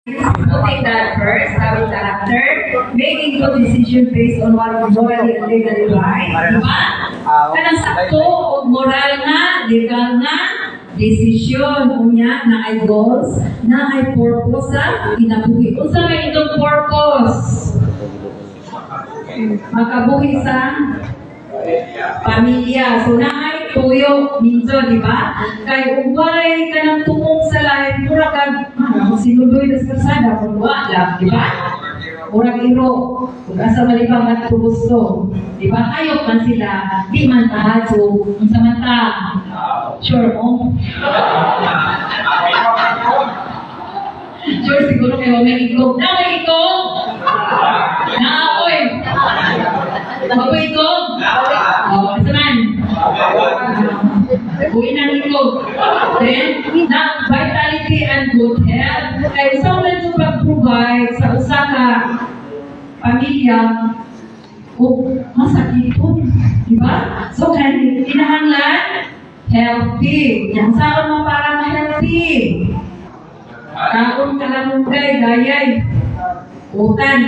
Putting that first, having character, making good decision based on what is morally and legally right, di ba? Kanang sakto o moral na, legal na, desisyon unya na ay goals, na ay purpose sa kinabuhi. Kung sa may itong purpose, makabuhi sa pamilya. So na ay tuyo minso, di ba? Kay ubay ka ng tumong sa lahi, mura ka, sinuloy na sa kasada, kung wala, di ba? Murag iro, kung asa malibang at gusto, di ba? Ayok man sila, di man tahadyo, ang samanta. Sure mo? Sure, siguro kayo may iglog. Na may iglog! Na ako eh! Ako iglog! Isa man! Uwi na iglog. Then, na vitality and good health. Kaya sa ulan yung pag-provide sa usa ka pamilya, masakit po. Diba? So, kaya kinahanglan, healthy. Yan saan mo para ma-healthy? Kaon ka lang mong gayay. Utan.